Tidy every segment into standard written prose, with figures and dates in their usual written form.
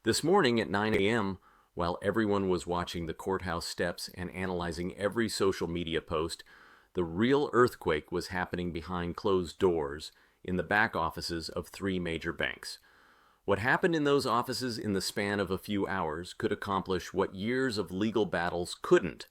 This morning at 9 a.m., while everyone was watching the courthouse steps and analyzing every social media post, the real earthquake was happening behind closed doors in the back offices of three major banks. What happened in those offices in the span of a few hours could accomplish what years of legal battles couldn't,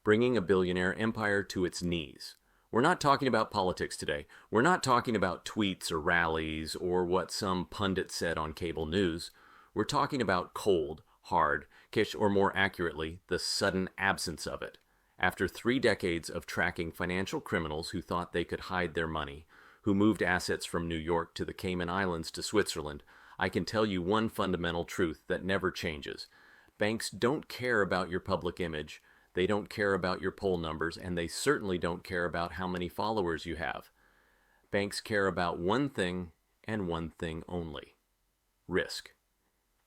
bringing a billionaire empire to its knees. We're not talking about politics today. We're not talking about tweets or rallies or what some pundit said on cable news. We're talking about cold, hard, cash, or more accurately, the sudden absence of it. After 3 decades of tracking financial criminals who thought they could hide their money, who moved assets from New York to the Cayman Islands to Switzerland, I can tell you one fundamental truth that never changes. Banks don't care about your public image, they don't care about your poll numbers, and they certainly don't care about how many followers you have. Banks care about one thing and one thing only: risk.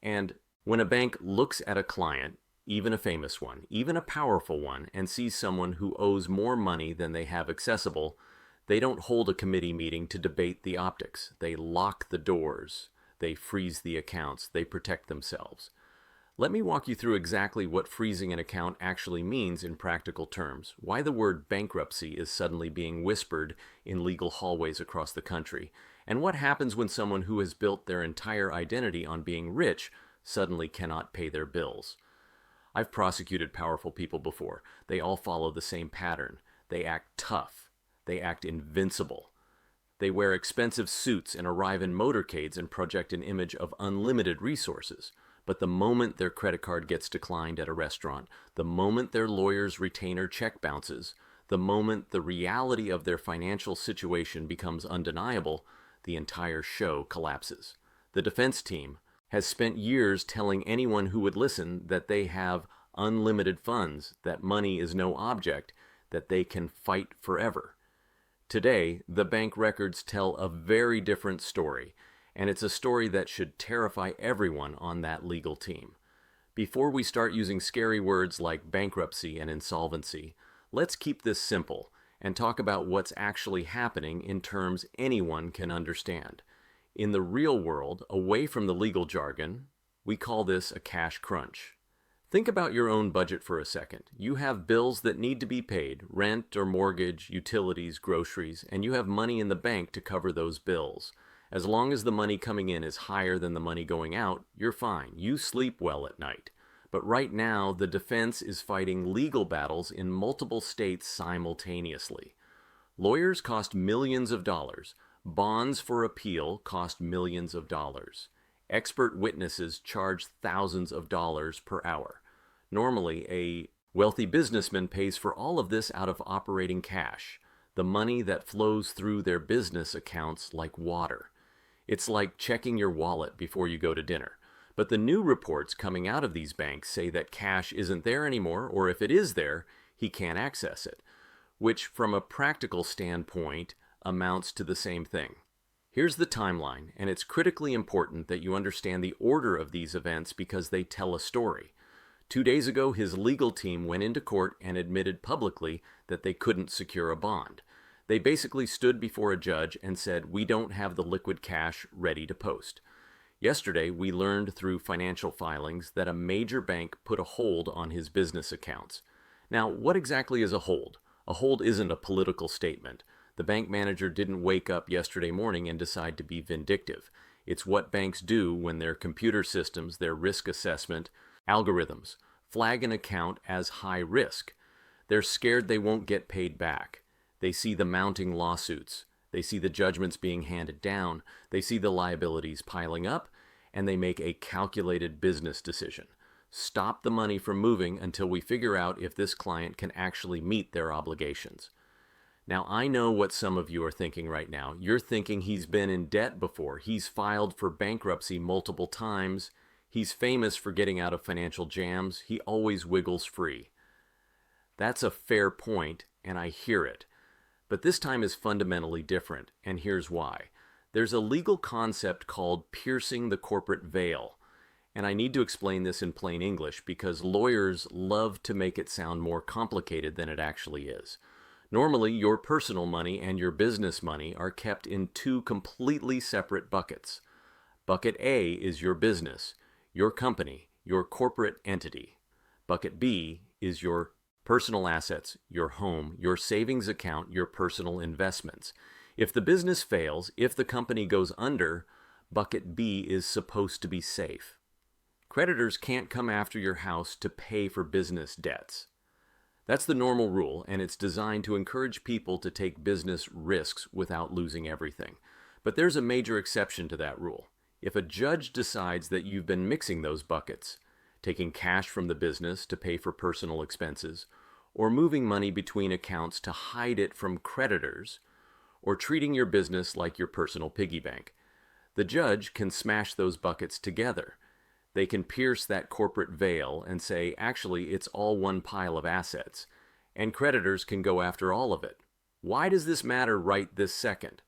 And when a bank looks at a client, even a famous one, even a powerful one, and sees someone who owes more money than they have accessible, they don't hold a committee meeting to debate the optics. They lock the doors. They freeze the accounts. They protect themselves. Let me walk you through exactly what freezing an account actually means in practical terms, why the word bankruptcy is suddenly being whispered in legal hallways across the country, and what happens when someone who has built their entire identity on being rich suddenly cannot pay their bills. I've prosecuted powerful people before. They all follow the same pattern. They act tough. They act invincible. They wear expensive suits and arrive in motorcades and project an image of unlimited resources. But the moment their credit card gets declined at a restaurant, the moment their lawyer's retainer check bounces, the moment the reality of their financial situation becomes undeniable, the entire show collapses. The defense team has spent years telling anyone who would listen that they have unlimited funds, that money is no object, that they can fight forever. Today, the bank records tell a very different story, and it's a story that should terrify everyone on that legal team. Before we start using scary words like bankruptcy and insolvency, let's keep this simple and talk about what's actually happening in terms anyone can understand. In the real world, away from the legal jargon, we call this a cash crunch. Think about your own budget for a second. You have bills that need to be paid, rent or mortgage, utilities, groceries, and you have money in the bank to cover those bills. As long as the money coming in is higher than the money going out, you're fine. You sleep well at night. But right now, the defense is fighting legal battles in multiple states simultaneously. Lawyers cost millions of dollars. Bonds for appeal cost millions of dollars. Expert witnesses charge thousands of dollars per hour. Normally, a wealthy businessman pays for all of this out of operating cash, the money that flows through their business accounts like water. It's like checking your wallet before you go to dinner. But the new reports coming out of these banks say that cash isn't there anymore, or if it is there, he can't access it, which from a practical standpoint amounts to the same thing. Here's the timeline, and it's critically important that you understand the order of these events because they tell a story. 2 days ago, his legal team went into court and admitted publicly that they couldn't secure a bond. They basically stood before a judge and said, "We don't have the liquid cash ready to post." Yesterday, we learned through financial filings that a major bank put a hold on his business accounts. Now, what exactly is a hold? A hold isn't a political statement. The bank manager didn't wake up yesterday morning and decide to be vindictive. It's what banks do when their computer systems, their risk assessment algorithms, flag an account as high risk. They're scared they won't get paid back. They see the mounting lawsuits. They see the judgments being handed down. They see the liabilities piling up, and they make a calculated business decision. Stop the money from moving until we figure out if this client can actually meet their obligations. Now, I know what some of you are thinking right now. You're thinking he's been in debt before. He's filed for bankruptcy multiple times. He's famous for getting out of financial jams. He always wiggles free. That's a fair point, and I hear it. But this time is fundamentally different, and here's why. There's a legal concept called piercing the corporate veil, and I need to explain this in plain English because lawyers love to make it sound more complicated than it actually is. Normally, your personal money and your business money are kept in 2 completely separate buckets. Bucket A is your business. your company, your corporate entity. Bucket B is your personal assets, your home, your savings account, your personal investments. If the business fails, if the company goes under, Bucket B is supposed to be safe. Creditors can't come after your house to pay for business debts. That's the normal rule, and it's designed to encourage people to take business risks without losing everything. But there's a major exception to that rule. If a judge decides that you've been mixing those buckets, taking cash from the business to pay for personal expenses, or moving money between accounts to hide it from creditors, or treating your business like your personal piggy bank, the judge can smash those buckets together. They can pierce that corporate veil and say, actually, it's all one pile of assets, and creditors can go after all of it. Why does this matter right this second?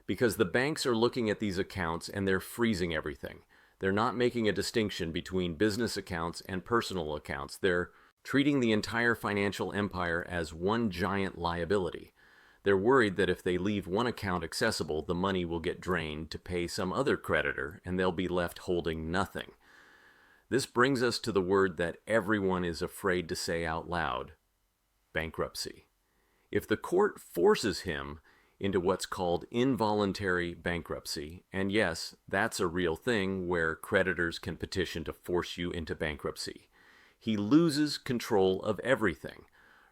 Because the banks are looking at these accounts and they're freezing everything. They're not making a distinction between business accounts and personal accounts. They're treating the entire financial empire as one giant liability. They're worried that if they leave one account accessible, the money will get drained to pay some other creditor and they'll be left holding nothing. This brings us to the word that everyone is afraid to say out loud: bankruptcy. If the court forces him into what's called involuntary bankruptcy, and yes, that's a real thing where creditors can petition to force you into bankruptcy, he loses control of everything.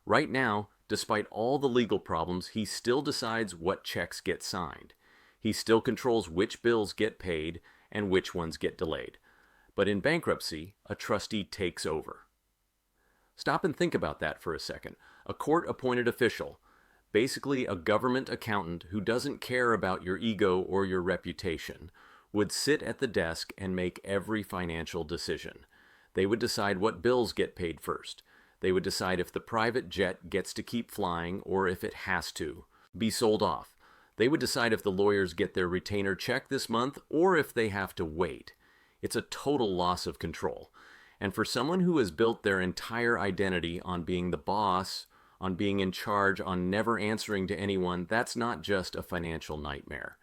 Right now, despite all the legal problems, he still decides what checks get signed. He still controls which bills get paid and which ones get delayed. But in bankruptcy, a trustee takes over. Stop and think about that for a second. A court-appointed official, basically a government accountant who doesn't care about your ego or your reputation, would sit at the desk and make every financial decision. They would decide what bills get paid first. They would decide if the private jet gets to keep flying or if it has to be sold off. They would decide if the lawyers get their retainer check this month or if they have to wait. It's a total loss of control. And for someone who has built their entire identity on being the boss, on being in charge, on never answering to anyone, that's not just a financial nightmare.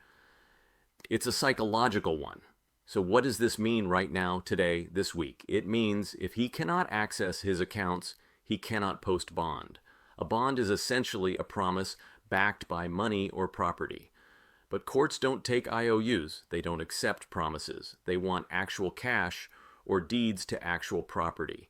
It's a psychological one. So what does this mean right now, today, this week? It means if he cannot access his accounts, he cannot post bond. A bond is essentially a promise backed by money or property. But courts don't take IOUs. They don't accept promises. They want actual cash or deeds to actual property.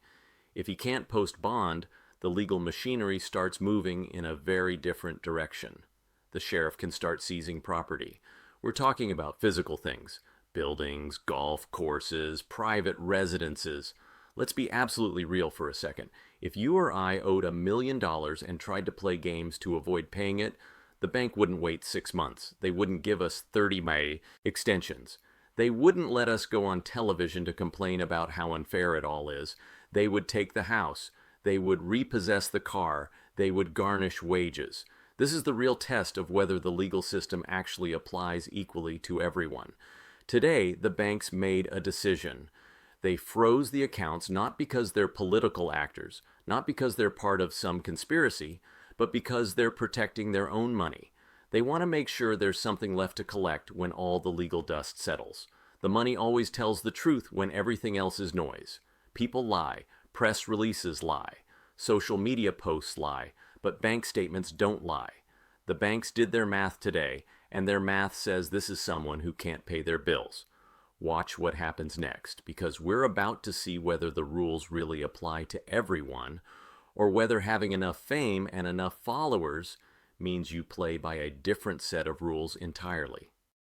If he can't post bond, the legal machinery starts moving in a very different direction. The sheriff can start seizing property. We're talking about physical things: buildings, golf courses, private residences. Let's be absolutely real for a second. If you or I owed $1 million and tried to play games to avoid paying it, the bank wouldn't wait 6 months. They wouldn't give us 30-day extensions. They wouldn't let us go on television to complain about how unfair it all is. They would take the house. They would repossess the car. They would garnish wages. This is the real test of whether the legal system actually applies equally to everyone. Today, the banks made a decision. They froze the accounts not because they're political actors, not because they're part of some conspiracy, but because they're protecting their own money. They want to make sure there's something left to collect when all the legal dust settles. The money always tells the truth when everything else is noise. People lie. Press releases lie. Social media posts lie. But bank statements don't lie. The banks did their math today, and their math says this is someone who can't pay their bills. Watch what happens next, because we're about to see whether the rules really apply to everyone, or whether having enough fame and enough followers means you play by a different set of rules entirely.